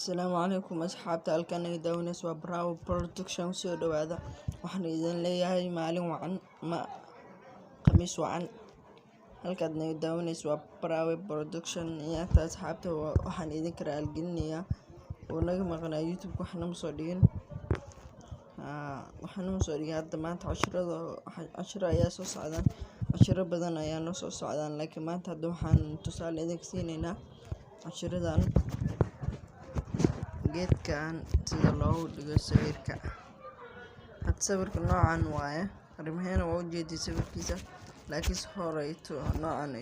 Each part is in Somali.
السلام عليكم أصحابتا halkan iga daawanaysa waa Bravo Production soo dhawaada waxaan idin leeyahay maalin wacan khamiis wacan halkaad iga daawanaysa waa Bravo Production iyo asxaabta waxaan idin kara algelinayaa oo naga maqnaa YouTube waxna ma soo dhigin hadda maanta cashiro ayaa soo socdaan cashiro badan ayaa noo soo socdaan laakiin maanta hadda waxaan tusaale idin siinaynaa cashiradan geedkan sida loogu dhigo sawirka had sawirka noocan waaye arrimaheena waa u jeedii sawirkiisa laakiin horeyto noocan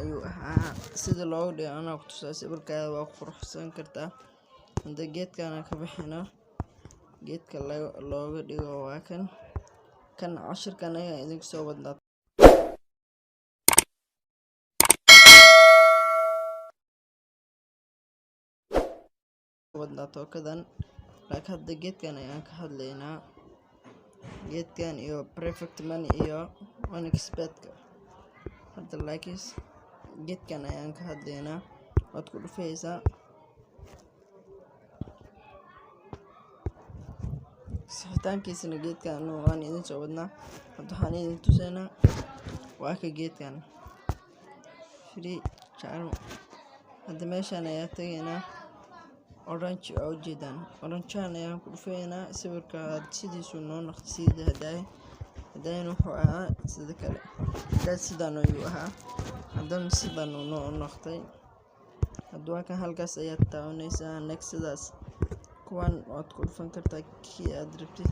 ayuu ahaa sida loogu dhigo anaa ku tusaa sawirkaada waa quruxsan kartaa hadda geedkan ka bixino geedka looga dhigo waa kan cashirkan ayaa idinku soo wadnaa tookadan laakiin hadda geedkan ayaan ka hadlaynaa geedkan iyo perfect money iyo unexpected hadda laakiin geedkan ayaan ka hadlaynaa waad ku dhufaysaa sixitaankiisana geedkan waan idin soo wadnaa hadda waxaan idin tusaynaa waa ka geedkan free charm hadda meeshaan ayaa tagaynaa orange oo jeedaan orange ayaan ku dhufaynaa sawirka sidiisu noo noqday sida hadaan wuxuu ahaa sida kale sidaan ayuu ahaa haddana sidaan noo noqday hadda waa kan halkaas ayaa taabanaysaa next sidaas kuwan waad ku dhufan kartaa kii aad rabtid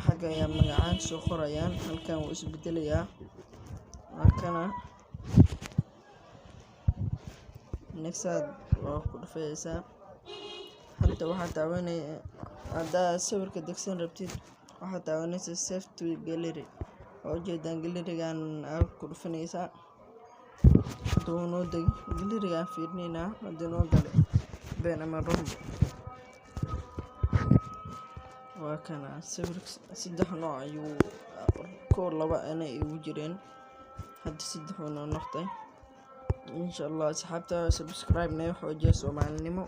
xagga ayaa magacaan soo qorayaan halkan wuu isbedelayaa markana next waa ku dhufaysaa hadda waxaad taabanaysaa hadda sawirka degsan rabtid waxaad taabanaysaa save to gallery oo jeedaan gallerigan aad ku dhufanaysaa hadda wuu noo degi gallerigan fiirinaynaa hadda noo galay been ama run waa kana sawirka saddex nooc ayuu laba anay igu jireen hadda saddex noo noqday insha Allah asxaabta subscribe na xoojiya Soomaalinimo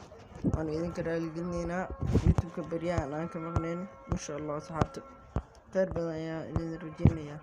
waan idin ka raaligelinaynaa YouTube ka bariyaan aan ka maqnayn insha Allah asxaabta khayr badan ayaa idin rajaynayaa.